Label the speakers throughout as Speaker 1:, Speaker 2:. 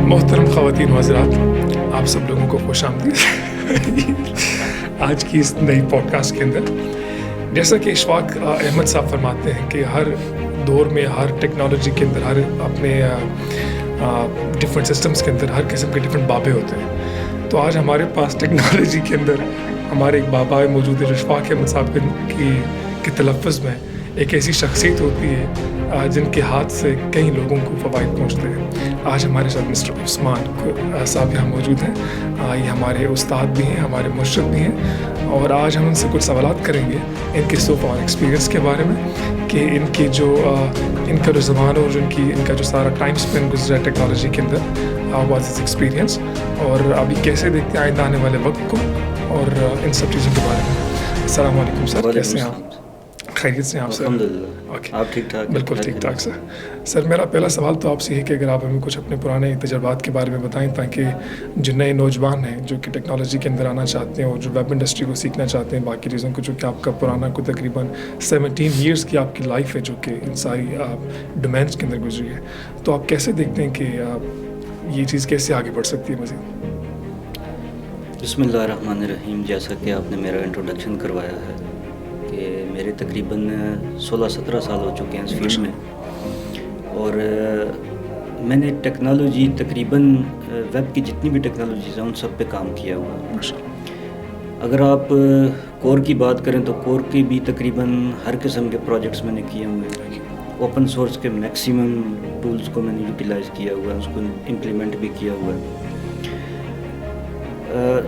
Speaker 1: محترم خواتین و حضرات، آپ سب لوگوں کو خوش آمدید آج کی اس نئی پوڈ کاسٹ کے اندر۔ جیسا کہ اشفاق احمد صاحب فرماتے ہیں کہ ہر دور میں ہر ٹیکنالوجی کے اندر ہر اپنے ڈفرینٹ سسٹمز کے اندر ہر قسم کے ڈفرینٹ بابے ہوتے ہیں، تو آج ہمارے پاس ٹیکنالوجی کے اندر ہمارے ایک بابا موجود ہے جو اشفاق احمد صاحب کے تلفظ میں ایک ایسی شخصیت ہوتی ہے جن کے ہاتھ سے کئی لوگوں کو فوائد پہنچتے ہیں۔ آج ہمارے ساتھ مسٹر عثمان صاحب یہاں موجود ہیں، یہ ہمارے استاد بھی ہیں، ہمارے مرشد بھی ہیں، اور آج ہم ان سے کچھ سوالات کریں گے ان کے سو فار ایکسپیرینس کے بارے میں کہ ان کا جو زمانہ اور ان کا جو سارا ٹائم اسپینڈ گزرا ہے ٹیکنالوجی کے اندر، واز از ایکسپیرینس، اور ابھی کیسے دیکھتے ہیں آئندہ آنے والے وقت کو، اور ان سب چیزوں کے بارے میں۔ السلام علیکم سر، کیسے ہیں آپ؟ خیریت سے ہیں آپ سر؟
Speaker 2: الحمدللہ، آپ ٹھیک ٹھاک؟
Speaker 1: بالکل ٹھیک ٹھاک سر۔ سر میرا پہلا سوال تو آپ سے ہے کہ اگر آپ ہمیں کچھ اپنے پرانے تجربات کے بارے میں بتائیں تاکہ جو نئے نوجوان ہیں جو کہ ٹیکنالوجی کے اندر آنا چاہتے ہیں اور جو ویب انڈسٹری کو سیکھنا چاہتے ہیں باقی چیزوں کو، جو کہ آپ کا پرانا کو تقریباً 17 ایئرس کی آپ کی لائف ہے جو کہ ان ساری ڈومینس کے اندر گزری ہے، تو آپ کیسے دیکھتے ہیں کہ یہ چیز کیسے آگے بڑھ سکتی ہے مزید؟
Speaker 2: بسم اللہ الرحمن الرحیم۔ جیسا کہ آپ نے میرا انٹروڈکشن کروایا ہے کہ میرے تقریباً 16-17 سال ہو چکے ہیں اس فیلڈ میں، اور میں نے ٹیکنالوجی تقریباً ویب کی جتنی بھی ٹیکنالوجیز ہیں ان سب پہ کام کیا ہوا ہے۔ اگر آپ کور کی بات کریں تو کور کی بھی تقریباً ہر قسم کے پروجیکٹس میں نے کیے ہوئے ہیں۔ اوپن سورس کے میکسیمم ٹولز کو میں نے یوٹیلائز کیا ہوا ہے، اس کو امپلیمنٹ بھی کیا ہوا ہے۔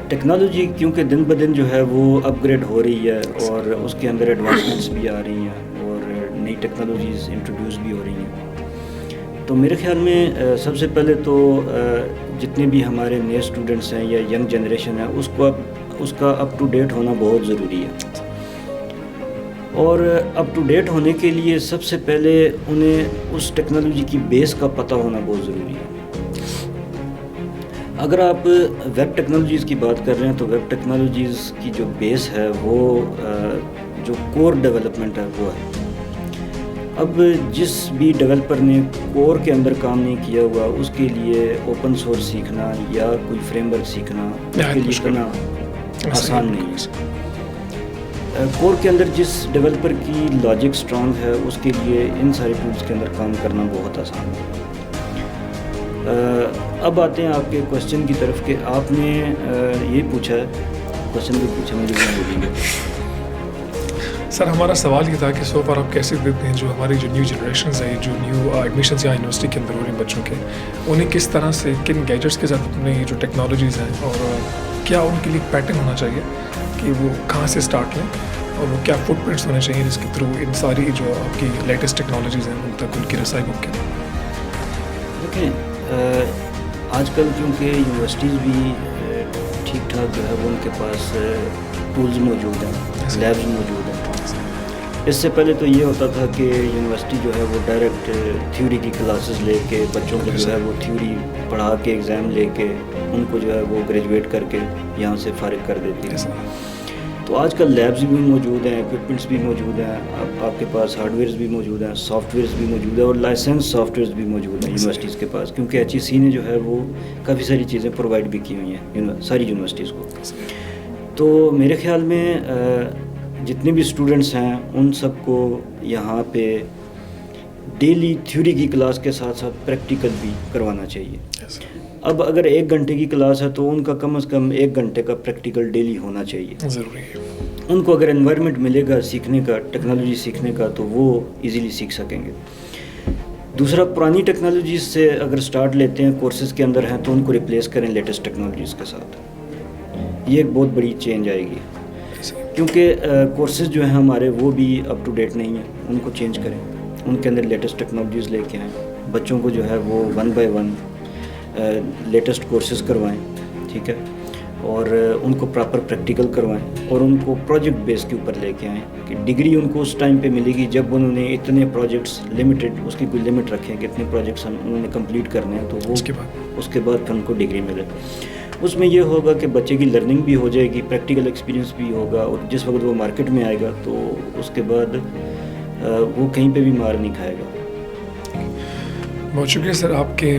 Speaker 2: ٹیکنالوجی کیونکہ دن بدن جو ہے وہ اپ گریڈ ہو رہی ہے اور اس کے اندر ایڈوانسمنٹس بھی آ رہی ہیں اور نئی ٹیکنالوجیز انٹروڈیوس بھی ہو رہی ہیں، تو میرے خیال میں سب سے پہلے تو جتنے بھی ہمارے نئے اسٹوڈنٹس ہیں یا ینگ جنریشن ہے اس کا اپ ٹو ڈیٹ ہونا بہت ضروری ہے، اور اپ ٹو ڈیٹ ہونے کے لیے سب سے پہلے انہیں اس ٹیکنالوجی کی بیس کا پتہ ہونا بہت ضروری ہے۔ اگر آپ ویب ٹیکنالوجیز کی بات کر رہے ہیں تو ویب ٹیکنالوجیز کی جو بیس ہے وہ جو کور ڈیولپمنٹ ہے وہ ہے۔ اب جس بھی ڈیولپر نے کور کے اندر کام نہیں کیا ہوا اس کے لیے اوپن سورس سیکھنا یا کوئی فریم ورک سیکھنا اس کے لیے اتنا آسان نہیں ہے۔ کور کے اندر جس ڈیولپر کی لاجک اسٹرانگ ہے اس کے لیے ان سارے ٹولز کے اندر کام کرنا بہت آسان ہے۔ اب آتے ہیں آپ کے کوشچن کی طرف کہ آپ نے یہ پوچھا ہے، کوشچن بھی پوچھا مجھے بولیں گے
Speaker 1: سر؟ ہمارا سوال یہ تھا کہ سو فار آپ کیسے دیکھتے ہیں جو ہماری جو نیو جنریشنز ہیں، جو نیو ایڈمیشنز یا یونیورسٹی کے اندر ہو رہے ہیں بچوں کے، انہیں کس طرح سے کن گیجٹس کے ساتھ اپنے یہ جو ٹیکنالوجیز ہیں، اور کیا ان کے لیے پیٹرن ہونا چاہیے کہ وہ کہاں سے اسٹارٹ لیں، اور وہ کیا فٹ پرنٹس ہونے چاہیے جس کے تھرو ان ساری جو آپ کی لیٹسٹ ٹیکنالوجیز ہیں ان تک ان کی رسائی ممکن ہے؟
Speaker 2: دیکھیں، آج کل کیونکہ یونیورسٹیز بھی ٹھیک ٹھاک جو ہے وہ ان کے پاس ٹولز موجود ہیں، لیبز موجود ہیں۔ اس سے پہلے تو یہ ہوتا تھا کہ یونیورسٹی جو ہے وہ ڈائریکٹ تھیوری کی کلاسز لے کے بچوں کو جو ہے وہ تھیوری پڑھا کے ایگزام لے کے ان کو جو ہے وہ گریجویٹ کر کے یہاں سے فارغ کر دیتی ہے۔ تو آج کل لیبز بھی موجود ہیں، اکوپمنٹس بھی موجود ہیں، آپ کے پاس ہارڈ ویئرز بھی موجود ہیں، سافٹ ویئرز بھی موجود ہیں، اور لائسنس سافٹ ویئرز بھی موجود ہیں یونیورسٹیز کے پاس، کیونکہ HEC نے جو ہے وہ کافی ساری چیزیں پرووائڈ بھی کی ہوئی ہیں ساری یونیورسٹیز کو۔ تو میرے خیال میں جتنے بھی اسٹوڈنٹس ہیں ان سب کو یہاں پہ ڈیلی تھیوری کی کلاس کے ساتھ ساتھ پریکٹیکل بھی کروانا چاہیے۔ اب اگر 1 گھنٹے کی کلاس ہے تو ان کا کم از کم 1 گھنٹے کا پریکٹیکل ڈیلی ہونا چاہیے،
Speaker 1: ضروری ہے۔
Speaker 2: ان کو اگر انوائرمنٹ ملے گا سیکھنے کا، ٹیکنالوجی سیکھنے کا، تو وہ ایزیلی سیکھ سکیں گے۔ دوسرا، پرانی ٹیکنالوجیز سے اگر سٹارٹ لیتے ہیں کورسز کے اندر ہیں تو ان کو ریپلیس کریں لیٹسٹ ٹیکنالوجیز کے ساتھ، یہ ایک بہت بڑی چینج آئے گی، کیونکہ کورسز جو ہیں ہمارے وہ بھی اپ ٹو ڈیٹ نہیں ہیں، ان کو چینج کریں، ان کے اندر لیٹسٹ ٹیکنالوجیز لے کے آئیں، بچوں کو جو ہے وہ 1 by 1 لیٹسٹ کورسز کروائیں، ٹھیک ہے، اور ان کو پراپر پریکٹیکل کروائیں اور ان کو پروجیکٹ بیس کے اوپر لے کے آئیں کہ ڈگری ان کو اس ٹائم پہ ملے گی جب انہوں نے اتنے پروجیکٹس لمیٹڈ، اس کی کوئی لمٹ رکھیں کہ اتنے پروجیکٹس انہوں نے کمپلیٹ کرنے ہیں، تو وہ اس کے بعد پھر ان کو ڈگری ملے۔ اس میں یہ ہوگا کہ بچے کی لرننگ بھی ہو جائے گی, پریکٹیکل ایکسپیرینس بھی ہوگا, اور جس وقت وہ مارکیٹ میں آئے گا تو اس کے بعد وہ کہیں پہ بھی مار نہیں کھائے گا.
Speaker 1: بہت شکریہ سر, آپ کے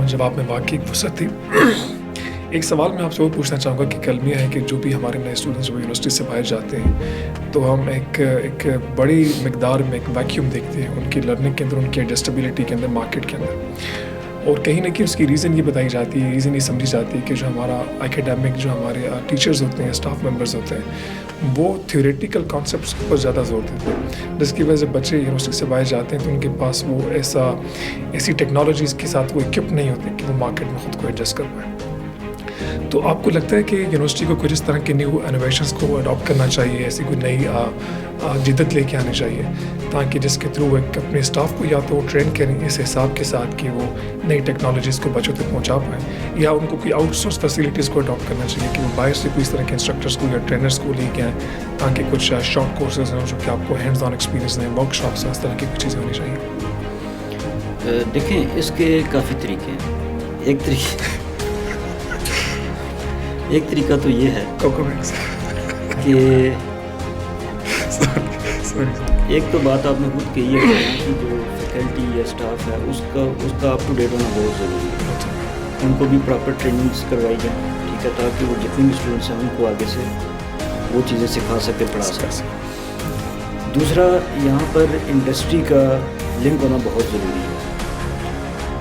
Speaker 1: جواب میں واقعی فرصت تھی. ایک سوال میں آپ سے اور پوچھنا چاہوں گا کہ کلمیہ ہے کہ جو بھی ہمارے نئے اسٹوڈنٹس جو یونیورسٹی سے باہر جاتے ہیں تو ہم ایک بڑی مقدار میں ایک ویکیوم دیکھتے ہیں ان کی لرننگ کے اندر, ان کی ایڈجسٹیبلٹی کے اندر, مارکیٹ کے اندر. اور کہیں نہ کہیں اس کی ریزن یہ بتائی جاتی ہے, ریزن یہ سمجھی جاتی ہے کہ جو ہمارا اکیڈیمک جو ہمارے ٹیچرز ہوتے ہیں, اسٹاف ممبرز ہوتے ہیں, وہ تھیوریٹیکل کانسیپٹس پر زیادہ زور دیتے ہیں, جس کی وجہ سے بچے یونیورسٹی سے باہر جاتے ہیں تو ان کے پاس وہ ایسی ٹیکنالوجیز کے ساتھ وہ اکوپ نہیں ہوتے کہ وہ مارکیٹ میں خود کو ایڈجسٹ کر پائیں. تو آپ کو لگتا ہے کہ یونیورسٹی کو کچھ اس طرح کے نیو انوویشنس کو اڈاپٹ کرنا چاہیے, ایسی کوئی نئی جدت لے کے آنی چاہیے تاکہ جس کے تھرو ایک اپنے اسٹاف کو یا تو وہ ٹرین کریں اس حساب کے ساتھ کہ وہ نئی ٹیکنالوجیز کو بچوں تک پہنچا پائیں, یا ان کو کوئی آؤٹ سورس فیسلٹیز کو اڈاپٹ کرنا چاہیے کہ وہ باہر سے کوئی اس طرح کے انسٹرکٹرس کو یا ٹرینرس کو لے کے آئیں تاکہ کچھ شارٹ کورسز ہیں جو کہ آپ کو ہینڈز آن ایکسپیرینس دیں, ورک شاپس ہیں, اس طرح کی کچھ چیزیں ہونی چاہیے.
Speaker 2: دیکھیں اس کے کافی طریقے ہیں. ایک طریقہ تو یہ ہے کہ ایک تو بات آپ نے خود کہی ہے کہ جو فیکلٹی یا اسٹاف ہے اس کا اپ ٹو ڈیٹ ہونا بہت ضروری ہے. ان کو بھی پراپر ٹریننگس کروائی جائیں, ٹھیک ہے, تاکہ وہ جتنے بھی اسٹوڈنٹس ہیں ان کو آگے سے وہ چیزیں سکھا سکے, پڑھا سکے. دوسرا, یہاں پر انڈسٹری کا لنک ہونا بہت ضروری ہے.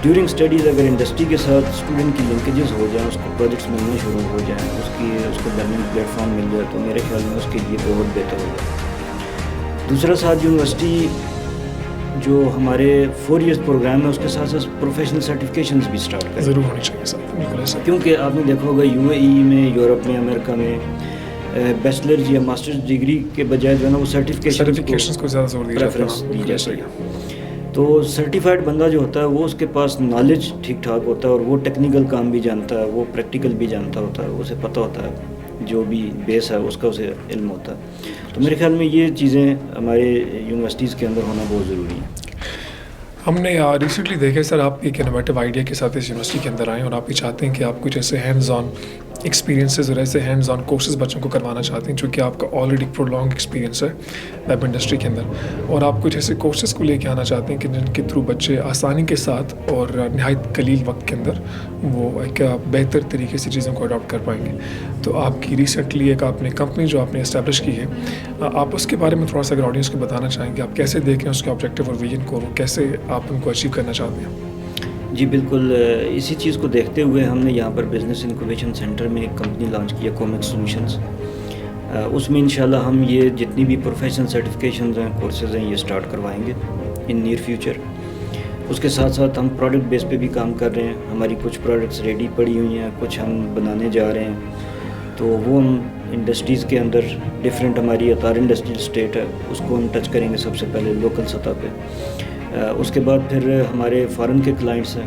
Speaker 2: ڈیورنگ اسٹڈیز اگر انڈسٹری کے ساتھ اسٹوڈنٹ کی لنکیجز ہو جائیں, اس کو پروجیکٹس ملنے شروع ہو جائیں, اس کو لرننگ پلیٹ فارم مل جائے تو میرے خیال میں اس کے لیے بہت بہتر ہوگا. دوسرا ساتھ یونیورسٹی جو ہمارے 4 ایئرس پروگرام ہے اس کے ساتھ ساتھ پروفیشنل سرٹیفکیشنز بھی اسٹارٹ کریں.
Speaker 1: ضرور ہونی چاہیے سر,
Speaker 2: کیونکہ آپ نے دیکھا ہوگا UAE میں, یورپ میں, امریکہ میں بیچلر یا ماسٹرز ڈگری کے بجائے جو ہے نا وہ سرٹیفکیشنز
Speaker 1: کو زیادہ زور
Speaker 2: دی جاتی ہے. تو سرٹیفائڈ بندہ جو ہوتا ہے وہ اس کے پاس نالج ٹھیک ٹھاک ہوتا ہے اور وہ ٹیکنیکل کام بھی جانتا ہے, وہ پریکٹیکل بھی جانتا ہوتا ہے, اسے پتہ ہوتا ہے جو بھی بیس ہے اس کا اسے علم ہوتا ہے. تو میرے خیال میں یہ چیزیں ہمارے یونیورسٹیز کے اندر ہونا بہت ضروری ہے.
Speaker 1: ہم نے ریسنٹلی دیکھا سر آپ ایک انوویٹیو آئیڈیا کے ساتھ اس یونیورسٹی کے اندر آئیں اور آپ بھی چاہتے ہیں کہ آپ کچھ ایسے ہینڈز آن ایکسپیرینسز اور ایسے ہینڈز آن کورسز بچوں کو کروانا چاہتے ہیں جو کہ آپ کا آلریڈی پرولونگ ایکسپیرینس ہے ویب انڈسٹری کے اندر, اور آپ کچھ ایسے کورسز کو لے کے آنا چاہتے ہیں کہ جن کے تھرو بچے آسانی کے ساتھ اور نہایت قلیل وقت کے اندر وہ ایک بہتر طریقے سے چیزوں کو اڈاپٹ کر پائیں گے. تو آپ کی ریسنٹلی ایک آپ نے کمپنی جو آپ نے اسٹیبلش کی ہے, آپ اس کے بارے میں تھوڑا سا اگر آڈینس کو بتانا چاہیں گے, آپ کیسے دیکھیں اس کے آبجیکٹیو اور ویژن کو, کیسے آپ ان کو اچیو کرنا چاہتے ہیں؟
Speaker 2: جی بالکل, اسی چیز کو دیکھتے ہوئے ہم نے یہاں پر بزنس انکوبیشن سینٹر میں ایک کمپنی لانچ کیا, کومیکس سولوشنز. اس میں انشاءاللہ ہم یہ جتنی بھی پروفیشنل سرٹیفکیشنز ہیں, کورسز ہیں, یہ اسٹارٹ کروائیں گے ان نیئر فیوچر. اس کے ساتھ ساتھ ہم پروڈکٹ بیس پہ بھی کام کر رہے ہیں. ہماری کچھ پروڈکٹس ریڈی پڑی ہوئی ہیں, کچھ ہم بنانے جا رہے ہیں. تو وہ ہم انڈسٹریز کے اندر ڈفرینٹ, ہماری اطار انڈسٹریل اسٹیٹ ہے اس کو ہم ٹچ کریں گے سب سے پہلے لوکل سطح پہ. اس کے بعد پھر ہمارے فارن کے کلائنٹس ہیں,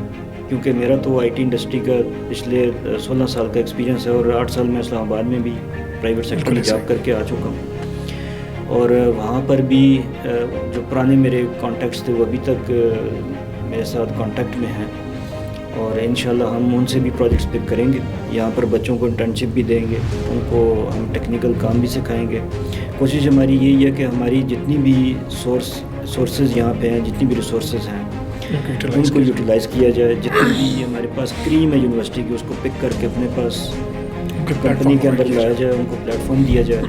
Speaker 2: کیونکہ میرا تو آئی ٹی انڈسٹری کا پچھلے 16 سال کا ایکسپیرینس ہے اور 8 سال میں اسلام آباد میں بھی پرائیویٹ سیکٹر میں جاب کر کے آ چکا ہوں. اور وہاں پر بھی جو پرانے میرے کانٹیکٹس تھے وہ ابھی تک میرے ساتھ کانٹیکٹ میں ہیں, اور انشاءاللہ ہم ان سے بھی پروجیکٹس پک کریں گے. یہاں پر بچوں کو انٹرنشپ بھی دیں گے, ان کو ہم ٹیکنیکل کام بھی سکھائیں گے. کوشش ہماری یہی ہے کہ ہماری جتنی بھی سورسز یہاں پہ ہیں, جتنی بھی ریسورسز ہیں ان کو یوٹیلائز کیا جائے. جتنی بھی ہمارے پاس کریم ہے یونیورسٹی کی اس کو پک کر کے اپنے پاس کمپنی کے اندر لایا جائے, ان کو پلیٹ فارم دیا جائے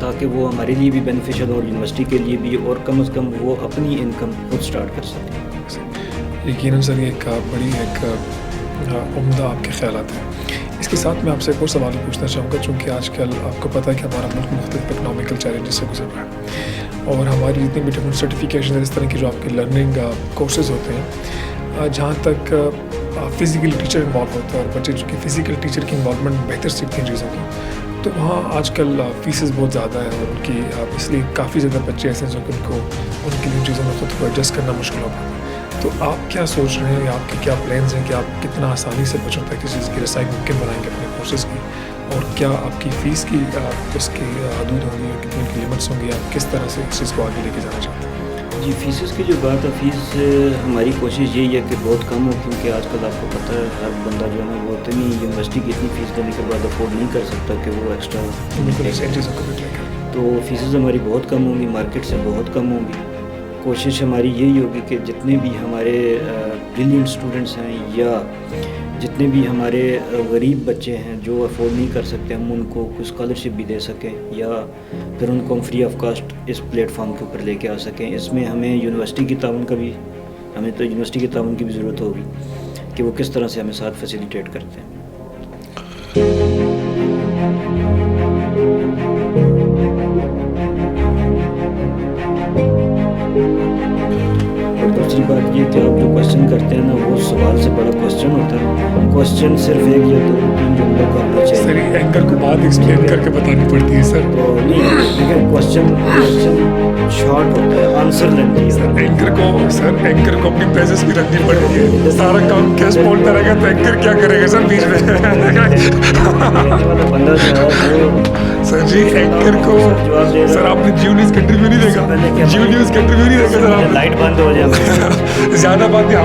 Speaker 2: تاکہ وہ ہمارے لیے بھی بینیفیشل اور یونیورسٹی کے لیے بھی, اور کم از کم وہ اپنی انکم خود اسٹارٹ کر سکیں.
Speaker 1: یقیناً سر یہ ایک بڑی عمدہ آپ کے خیالات ہیں. اس کے ساتھ میں آپ سے ایک اور سوال پوچھنا چاہوں گا, چونکہ آج کل آپ کو پتہ ہے کہ ہمارا ملک مختلف اکنامیکل چیلنجز سے گزر رہا ہے, اور ہماری جتنی بھی ڈفرینٹ سرٹیفکیشن اس طرح کی جو آپ کے لرننگ کورسز ہوتے ہیں, جہاں تک فزیکل ٹیچر انوالو ہوتا ہے اور بچے جو کہ فزیکل ٹیچر کی انوالومنٹ بہتر سیکھتے ہیں چیزوں کو, تو وہاں آج کل فیسز بہت زیادہ ہیں اور ان کی اس لیے کافی زیادہ بچے ایسے ہیں جو کہ ان کے لیے چیزوں میں خود کو ایڈجسٹ کرنا مشکل ہوتا ہے. تو آپ کیا سوچ رہے ہیں, آپ کے کیا پلانز ہیں کہ آپ کتنا آسانی سے بچوں تک کسی چیز کی رسائی ممکن بنائیں گے اپنے کورسز کی, اور کیا آپ کی فیس کی اس کی حدود ہوں گی اور کتنی کی لمٹس ہوں گی, آپ کس طرح سے اس چیز کو آگے لے کے جانا چاہتے ہیں؟
Speaker 2: جی فیسز کی جو بات ہے، فیس ہماری کوشش یہی ہے کہ بہت کم ہو، کیونکہ آج کل آپ کو پتہ ہے ہر بندہ جو ہے نا وہ اتنی یونیورسٹی کی اتنی فیس دینے کے بعد افورڈ نہیں کر سکتا کہ وہ ایکسٹرا
Speaker 1: بالکل صحیح چیزوں کو بھی لے کر
Speaker 2: تو فیسز ہماری بہت کم ہوں گی، مارکیٹ سے بہت کم ہوں گی. کوشش ہماری یہی ہوگی کہ جتنے بھی ہمارے بریلینٹ اسٹوڈنٹس ہیں یا جتنے بھی ہمارے غریب بچے ہیں جو افورڈ نہیں کر سکتے، ہم ان کو کچھ اسکالرشپ بھی دے سکیں یا پھر ان کو ہم فری آف کاسٹ اس پلیٹ فارم کے اوپر لے کے آ سکیں. اس میں ہمیں یونیورسٹی کی تعاون کا بھی یونیورسٹی کی تعاون کی بھی ضرورت ہوگی کہ وہ کس طرح سے ہمیں ساتھ فیسیلیٹیٹ کرتے ہیں. اور دوسری بات یہ کہ آپ جو کوشچن کرتے ہیں نا وہ سوال سے بڑا کوشچن ہوتا ہے. کوشچن صرف ایک یا دو تین جملوں کا ہونا چاہیے.
Speaker 1: سر یہ اینکر کو بات ایکسپلین کر کے بتانی پڑتی ہے سر.
Speaker 2: تو نہیں لیکن کوشچن شارٹ ہوتا ہے، آنسر لینتھی ہے.
Speaker 1: سر اینکر کو اپنی پیسز بھی رکھنی پڑتی ہے. سارا کام کیس بولتا رہے گا تو اینکر کیا کرے گا سر بیچ میں؟
Speaker 2: بندہ جو ہے وہ
Speaker 1: سر جی اینکر کو سر آپ نے جیو نیوز کنٹریبیو نہیں دیکھا، جیو نیوز کنٹریبیو نہیں دیکھا سر آپ.
Speaker 2: لائٹ بند ہو جائے
Speaker 1: زیادہ بات ہے.